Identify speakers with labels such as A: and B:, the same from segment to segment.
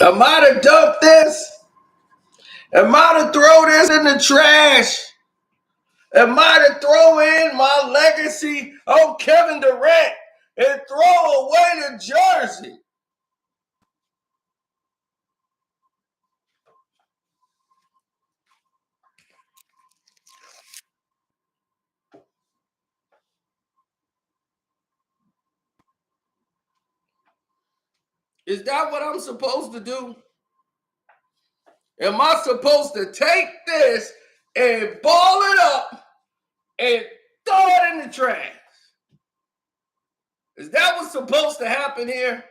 A: Am I to dump this? Am I to throw this in the trash? Am I to throw in my legacy of Kevin Durant and throw away the jersey? Is that what I'm supposed to do? Am I supposed to take this and ball it up and throw it in the trash? Is that what's supposed to happen here?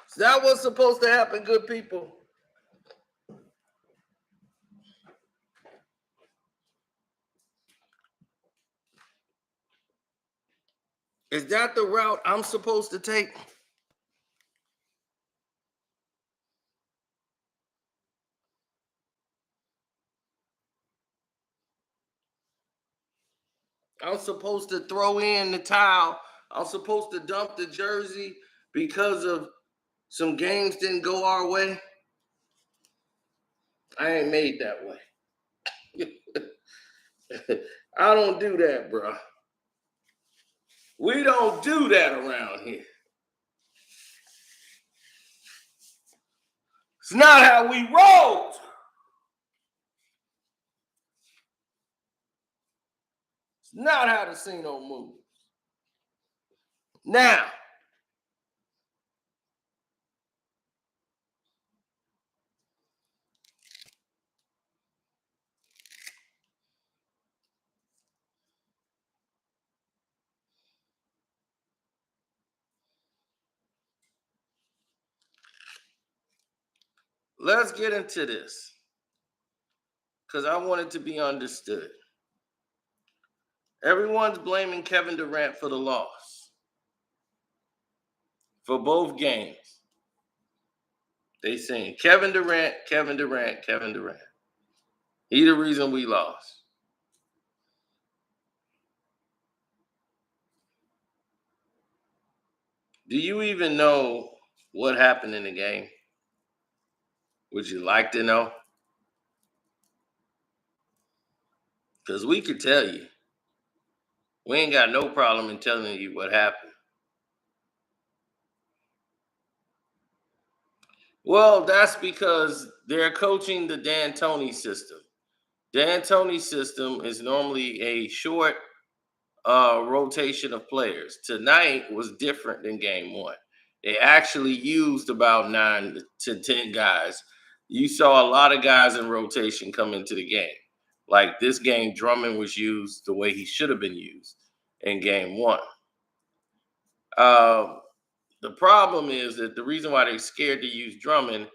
A: Is that what's supposed to happen, good people? Is that the route I'm supposed to take? I'm supposed to throw in the towel. I'm supposed to dump the jersey because of some games didn't go our way. I ain't made that way. I don't do that, bro. We don't do that around here. It's not how we roll. It's not how the casino moves. Now, let's get into this because I want it to be understood. Everyone's blaming Kevin Durant for the loss for both games. They saying Kevin Durant, Kevin Durant, Kevin Durant. He the reason we lost. Do you even know what happened in the game? Would you like to know? Because we could tell you. We ain't got no problem in telling you what happened. Well, that's because they're coaching the D'Antoni system. D'Antoni system is normally a short rotation of players. Tonight was different than game one. They actually used about 9 to 10 guys. You saw a lot of guys in rotation come into the game. Like this game, Drummond was used the way he should have been used in game one. Uh, the problem is that the reason why they're scared to use Drummond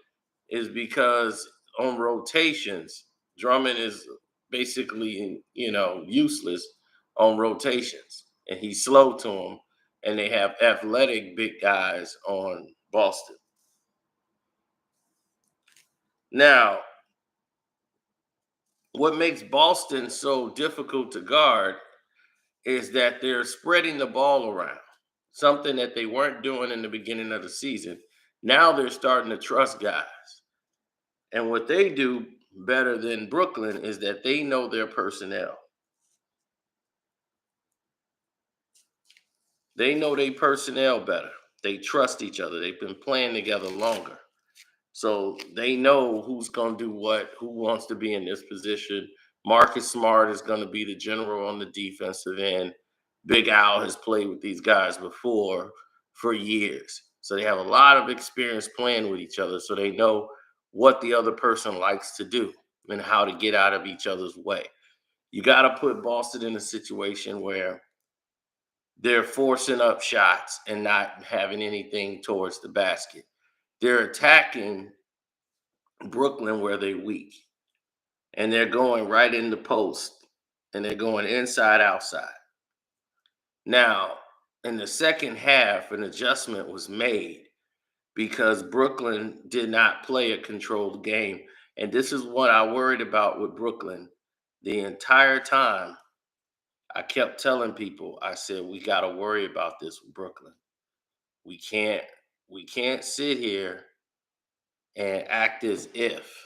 A: is because on rotations, Drummond is basically, useless on rotations. And he's slow to them. And they have athletic big guys on Boston. Now, what makes Boston so difficult to guard is that they're spreading the ball around, something that they weren't doing in the beginning of the season. Now they're starting to trust guys. And what they do better than Brooklyn is that they know their personnel. They know their personnel better. They trust each other. They've been playing together longer. So they know who's going to do what, who wants to be in this position. Marcus Smart is going to be the general on the defensive end. Big Al has played with these guys before for years. So they have a lot of experience playing with each other. So they know what the other person likes to do and how to get out of each other's way. You got to put Boston in a situation where they're forcing up shots and not having anything towards the basket. They're attacking Brooklyn where they're weak, and they're going right in the post, and they're going inside, outside. Now, in the second half, an adjustment was made because Brooklyn did not play a controlled game. And this is what I worried about with Brooklyn the entire time. I kept telling people, I said, we got to worry about this with Brooklyn. We can't we can't sit here and act as if.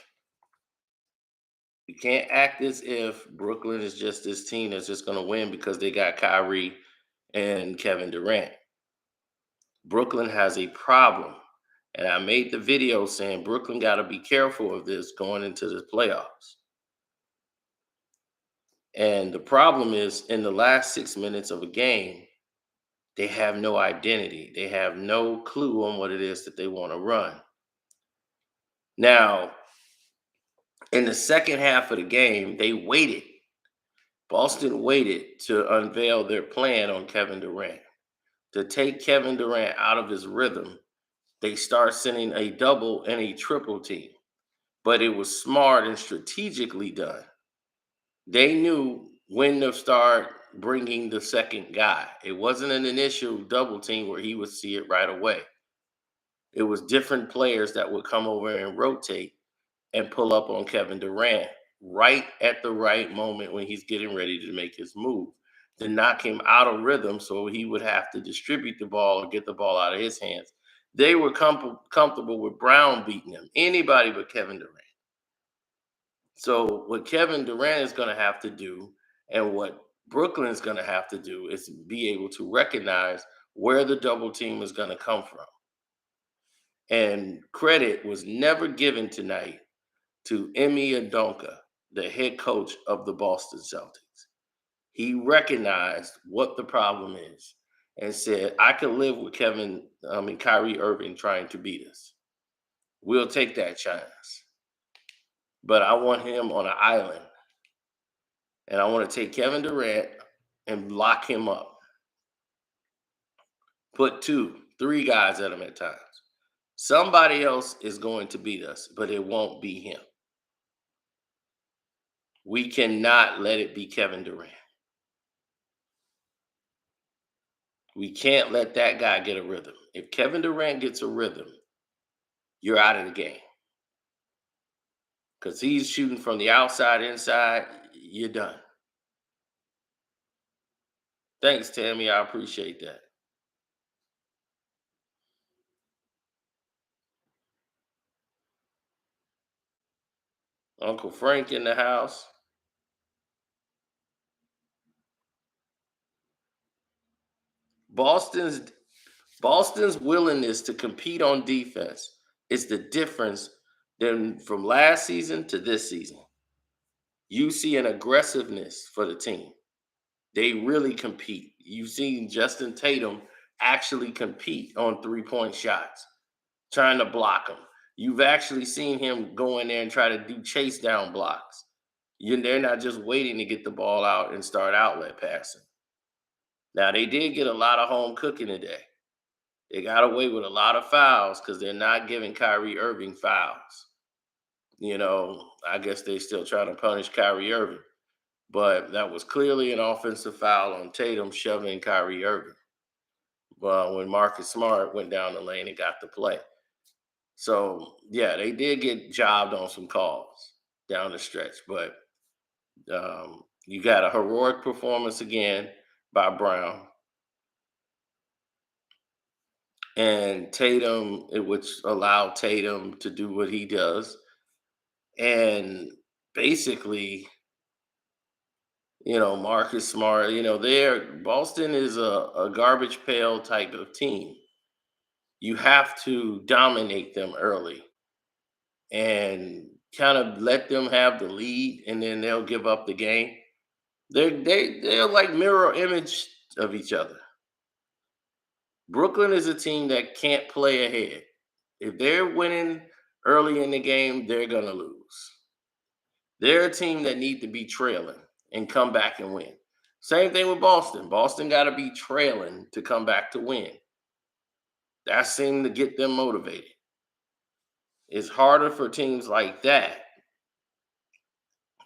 A: We can't act as if Brooklyn is just this team that's just going to win because they got Kyrie and Kevin Durant. Brooklyn has a problem. And I made the video saying Brooklyn got to be careful of this going into the playoffs. And the problem is in the last 6 minutes of a game, they have no identity. They have no clue on what it is that they want to run. Now, in the second half of the game, they waited. Boston waited to unveil their plan on Kevin Durant. To take Kevin Durant out of his rhythm, they start sending a double and a triple team. But it was smart and strategically done. They knew when to start bringing the second guy. It wasn't an initial double team where he would see it right away. It was different players that would come over and rotate and pull up on Kevin Durant right at the right moment when he's getting ready to make his move to knock him out of rhythm so he would have to distribute the ball or get the ball out of his hands. They were comfortable with Brown beating him, anybody but Kevin Durant. So what Kevin Durant is going to have to do and what Brooklyn is going to have to do is be able to recognize where the double team is going to come from. And credit was never given tonight to Emi Adonka, the head coach of the Boston Celtics. He recognized what the problem is and said, I can live with Kyrie Irving trying to beat us. We'll take that chance. But I want him on an island. And I want to take Kevin Durant and lock him up. Put two, three guys at him at times. Somebody else is going to beat us, but it won't be him. We cannot let it be Kevin Durant. We can't let that guy get a rhythm. If Kevin Durant gets a rhythm, you're out of the game. Because he's shooting from the outside, inside, you're done. Thanks, Tammy. I appreciate that. Uncle Frank in the house. Boston's Boston's willingness to compete on defense is the difference than from last season to this season. You see an aggressiveness for the team. They really compete. You've seen Justin Tatum actually compete on 3-point shots, trying to block them. You've actually seen him go in there and try to do chase down blocks. They're not just waiting to get the ball out and start outlet passing. Now, they did get a lot of home cooking today. They got away with a lot of fouls because they're not giving Kyrie Irving fouls. I guess they still trying to punish Kyrie Irving. But that was clearly an offensive foul on Tatum shoving Kyrie Irving. Well, when Marcus Smart went down the lane and got the play. So, yeah, they did get jobbed on some calls down the stretch. But you got a heroic performance again by Brown. And Tatum, which allowed Tatum to do what he does. And basically, Marcus Smart, Boston is a garbage pail type of team. You have to dominate them early and kind of let them have the lead, and then they'll give up the game. They're like mirror image of each other. Brooklyn is a team that can't play ahead. If they're winning early in the game, they're gonna lose. They're a team that need to be trailing and come back and win. Same thing with Boston. Boston got to be trailing to come back to win. That seemed to get them motivated. It's harder for teams like that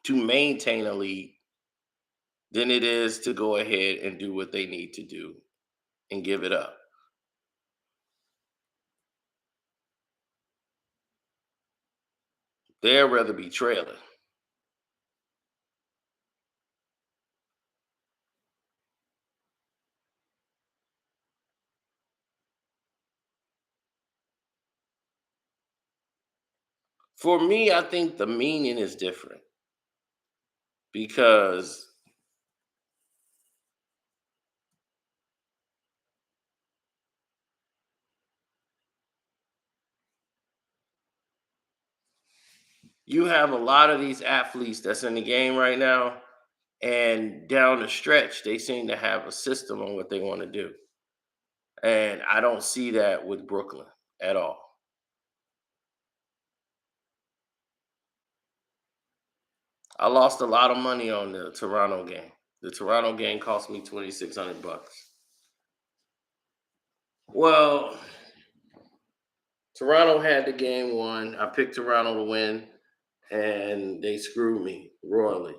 A: to maintain a lead than it is to go ahead and do what they need to do and give it up. They'd rather be trailing. For me, I think the meaning is different because you have a lot of these athletes that's in the game right now, and down the stretch, they seem to have a system on what they want to do. And I don't see that with Brooklyn at all. I lost a lot of money on the Toronto game. The Toronto game cost me $2,600. Well, Toronto had the game won. I picked Toronto to win, and they screwed me royally.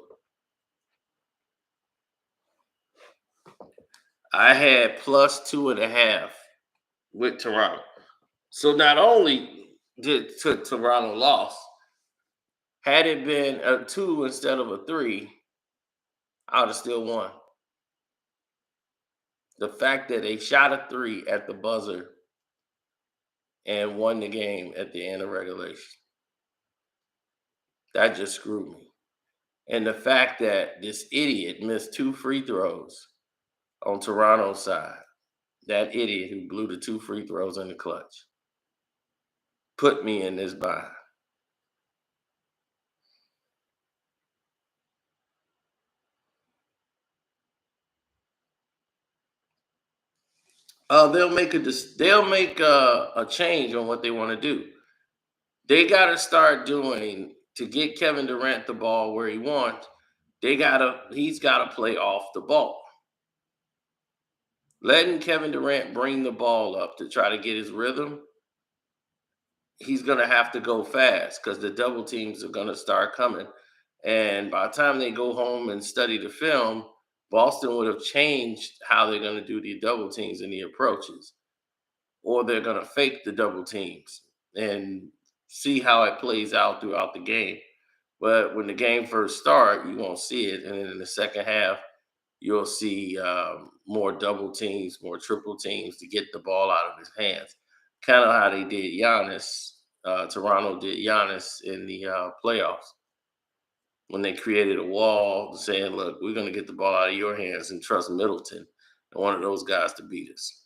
A: I had plus 2.5 with Toronto. So not only did Toronto lost, had it been a two instead of a three, I would have still won. The fact that they shot a three at the buzzer and won the game at the end of regulation, that just screwed me. And the fact that this idiot missed two free throws on Toronto's side, that idiot who blew the two free throws in the clutch, put me in this bind. They'll make a change on what they want to do. They got to start doing to get Kevin Durant the ball where he wants. He's got to play off the ball. Letting Kevin Durant bring the ball up to try to get his rhythm, he's going to have to go fast because the double teams are going to start coming. And by the time they go home and study the film, Boston would have changed how they're going to do the double teams and the approaches, or they're going to fake the double teams and see how it plays out throughout the game. But when the game first start, you won't see it, and then in the second half, you'll see more double teams, more triple teams to get the ball out of his hands. Kind of how they did Giannis. Toronto did Giannis in the playoffs when they created a wall saying, "Look, we're going to get the ball out of your hands and trust Middleton and one of those guys to beat us."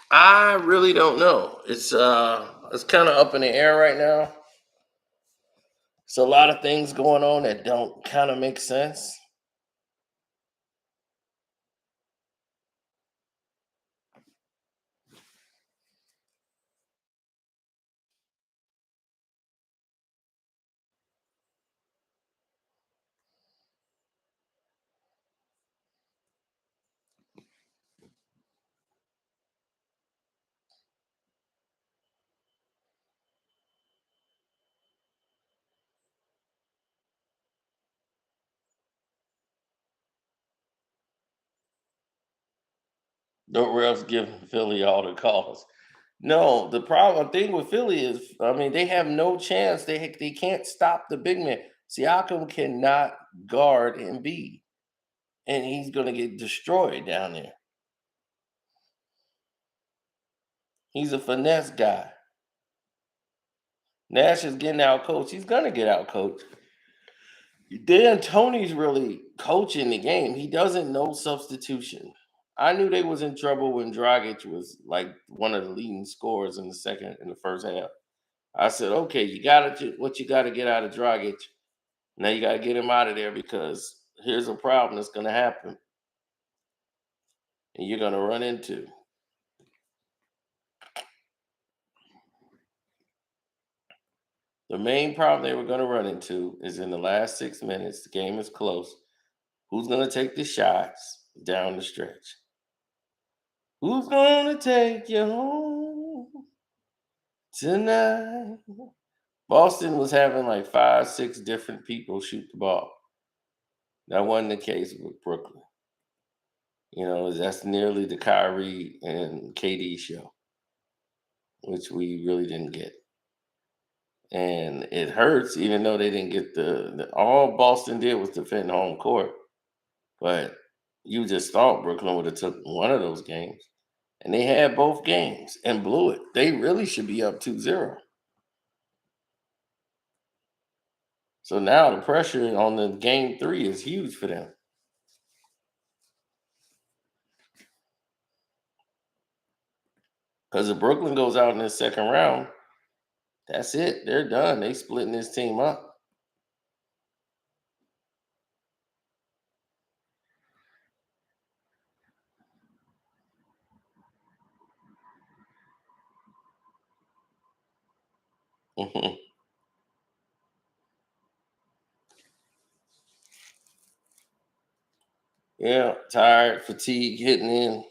A: I really don't know. It's kind of up in the air right now. It's a lot of things going on that don't kind of make sense. The refs giving Philly all the calls. No, the problem thing with Philly is, I mean, they have no chance. They can't stop the big man. Siakam cannot guard Embiid, and he's going to get destroyed down there. He's a finesse guy. Nash is getting out coached. He's going to get out coached. Dan Tony's really coaching the game. He doesn't know substitution. I knew they was in trouble when Dragic was like one of the leading scorers in the first half. I said, okay, you got to what you got to get out of Dragic. Now you got to get him out of there because here's a problem that's going to happen, and you're going to run into. The main problem they were going to run into is in the last 6 minutes. The game is close. Who's going to take the shots down the stretch? Who's going to take you home? tonight. Boston was having like 5, 6 different people shoot the ball. That wasn't the case with Brooklyn. That's nearly the Kyrie and KD show, which we really didn't get. And it hurts, even though they didn't get all Boston did was defend home court. But you just thought Brooklyn would have took one of those games. And they had both games and blew it. They really should be up 2-0. So now the pressure on the game 3 is huge for them. Because if Brooklyn goes out in the second round, that's it. They're done. They splitting this team up. Yeah, tired, fatigue hitting in.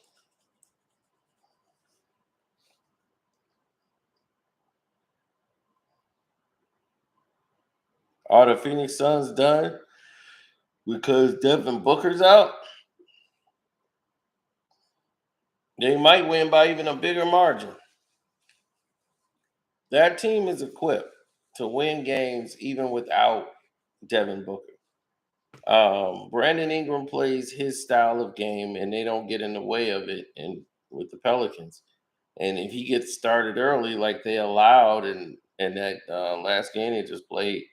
A: Are the Phoenix Suns done because Devin Booker's out? They might win by even a bigger margin. That team is equipped to win games even without Devin Booker. Brandon Ingram plays his style of game, and they don't get in the way of it. And with the Pelicans, and if he gets started early, like they allowed, and that last game they just played,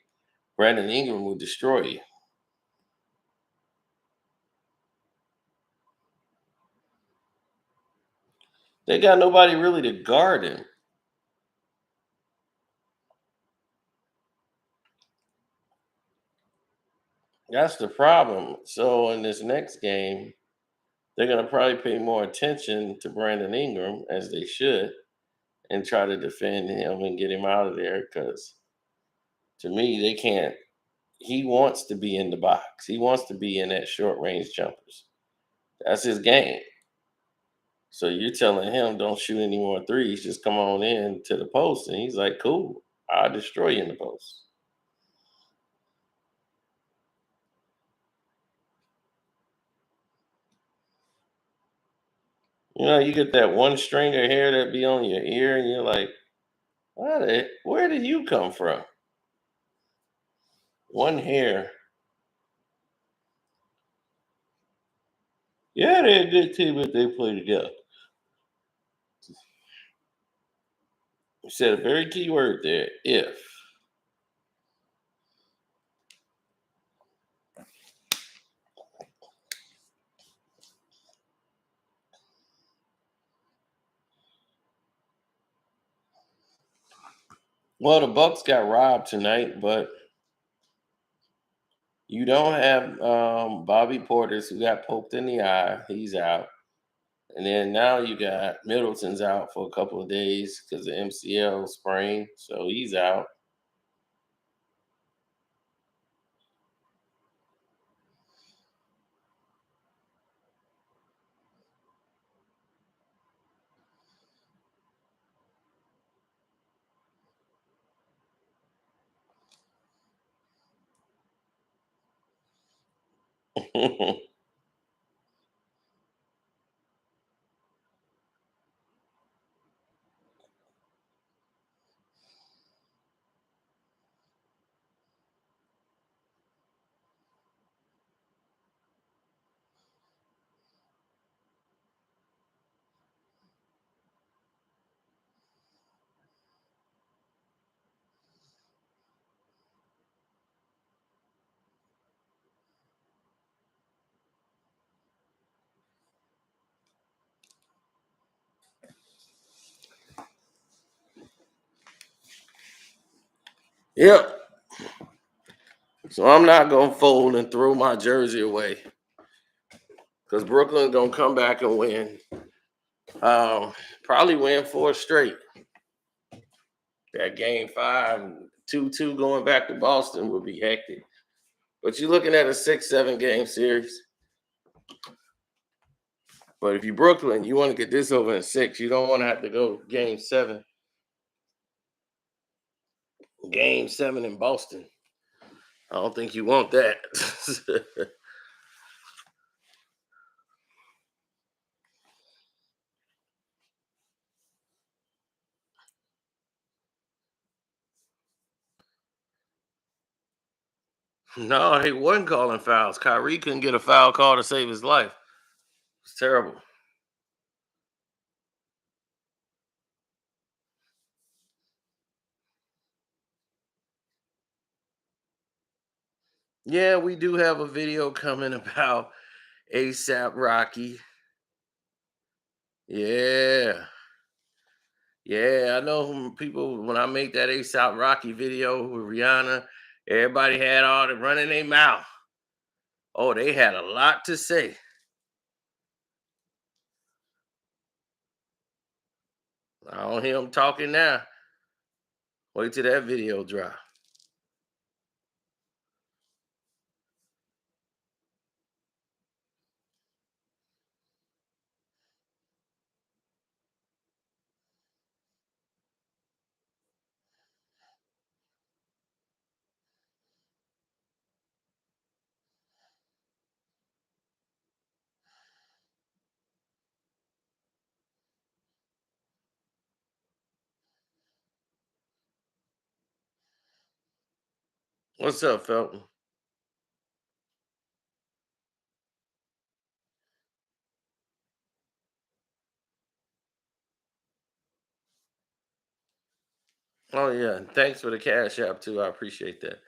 A: Brandon Ingram will destroy you. They got nobody really to guard him. That's the problem. So in this next game, they're going to probably pay more attention to Brandon Ingram, as they should, and try to defend him and get him out of there. Because to me, they can't. He wants to be in the box. He wants to be in that short range jumpers. That's his game. So you're telling him don't shoot any more threes, just come on in to the post. And he's like, cool, I'll destroy you in the post. You get that one string of hair that be on your ear, and you're like, where did you come from? One hair. Yeah, they're a good team if they play together. You said a very key word there, if. Well, the Bucks got robbed tonight, but you don't have Bobby Portis, who got poked in the eye. He's out. And then now you got Middleton's out for a couple of days because of MCL sprain. So he's out. Yep. So I'm not going to fold and throw my jersey away because Brooklyn's going to come back and win. Probably win 4 straight. That game 5, 2-2 going back to Boston would be hectic. But you're looking at a 6-7 game series. But if you're Brooklyn, you want to get this over in 6. You don't want to have to go game 7 Game 7 in Boston. I don't think you want that. No, he wasn't calling fouls. Kyrie couldn't get a foul call to save his life. It's terrible. Yeah, we do have a video coming about ASAP Rocky. Yeah. Yeah, I know people when I make that ASAP Rocky video with Rihanna, everybody had all the running their mouth. Oh, they had a lot to say. I don't hear them talking now. Wait till that video drop. What's up, Felton? Oh yeah, and thanks for the cash app too. I appreciate that.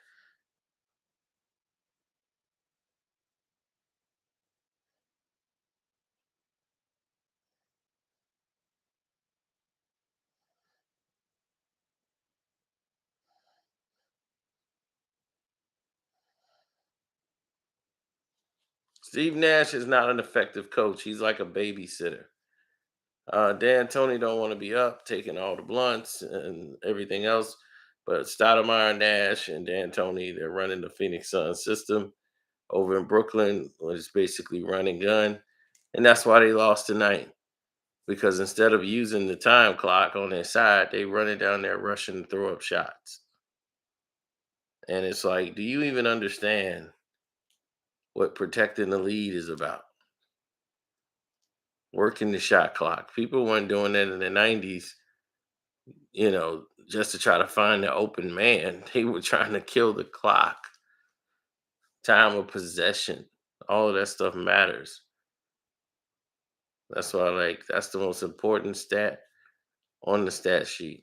A: Steve Nash is not an effective coach. He's like a babysitter. Dan Tony don't want to be up taking all the blunts and everything else. But Stoudemire, Nash, and Dan Tony, they're running the Phoenix Suns system over in Brooklyn, which is basically run and gun. And that's why they lost tonight. Because instead of using the time clock on their side, they running down there rushing to throw up shots. And it's like, do you even understand what protecting the lead is about? Working the shot clock. People weren't doing that in the 90s, just to try to find the open man. They were trying to kill the clock, time of possession. All of that stuff matters. That's why, like, that's the most important stat on the stat sheet.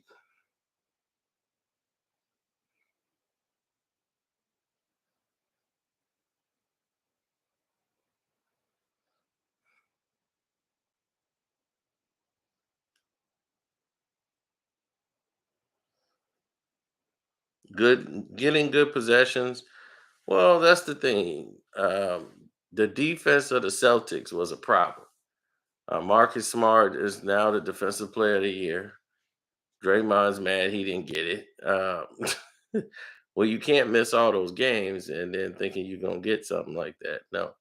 A: Getting good possessions. Well, that's the thing. The defense of the Celtics was a problem. Marcus Smart is now the defensive player of the year. Draymond's mad he didn't get it. Well, you can't miss all those games and then thinking you're gonna get something like that. No.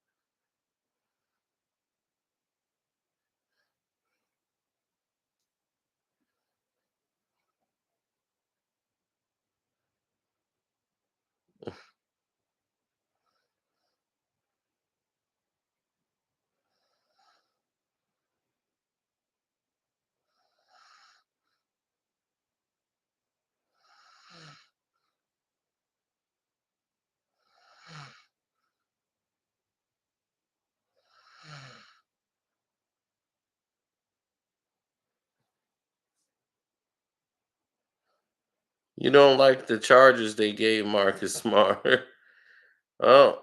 A: You don't like the charges they gave Marcus Smart. Oh,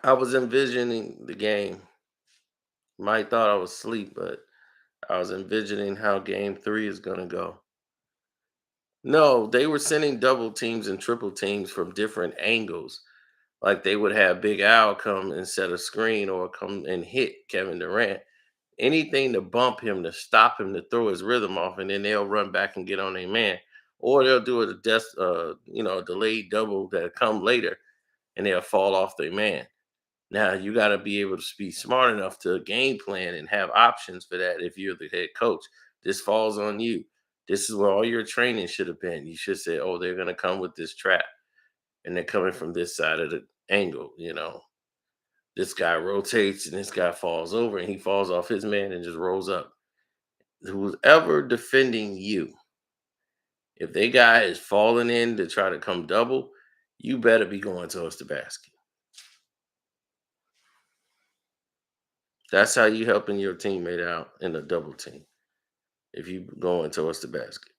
A: I was envisioning the game. Might thought I was asleep, but I was envisioning how game 3 is gonna go. No, they were sending double teams and triple teams from different angles. Like they would have Big Al come and set a screen or come and hit Kevin Durant. Anything to bump him, to stop him, to throw his rhythm off, and then they'll run back and get on their man. Or they'll do a delayed double that come later and they'll fall off their man. Now you got to be able to be smart enough to game plan and have options for that if you're the head coach. This falls on you. This is where all your training should have been. You should say, oh, they're going to come with this trap and they're coming from this side of the angle. This guy rotates and this guy falls over and he falls off his man and just rolls up. Who's ever defending you, if they guy is falling in to try to come double, you better be going towards the basket. That's how you helping your teammate out in a double team. If you going towards the basket.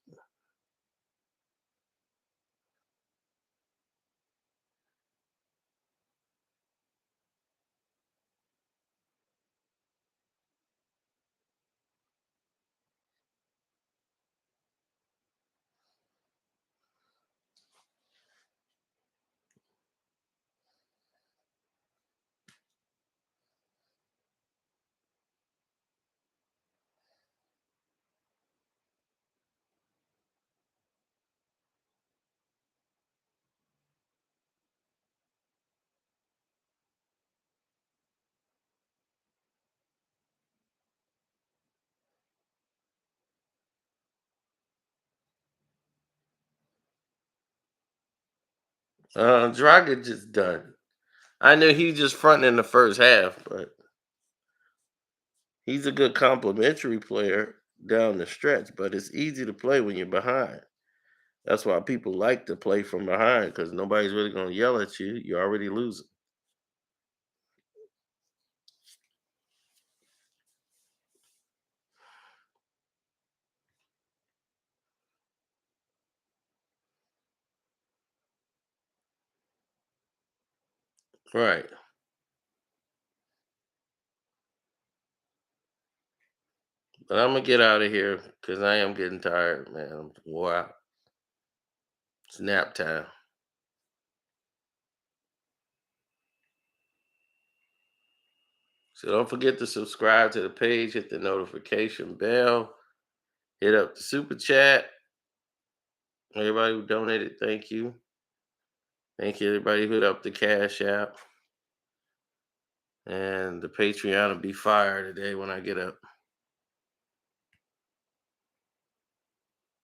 A: Dragic just done. I knew he just fronting in the first half, but he's a good complimentary player down the stretch. But it's easy to play when you're behind. That's why people like to play from behind because nobody's really gonna yell at you. You're already losing. Right. But I'm gonna get out of here because I am getting tired, man. I'm wore out. It's nap time. So don't forget to subscribe to the page, hit the notification bell, hit up the super chat. Everybody who donated, thank you. Thank you, everybody who hit up the Cash App. And the Patreon will be fire today when I get up.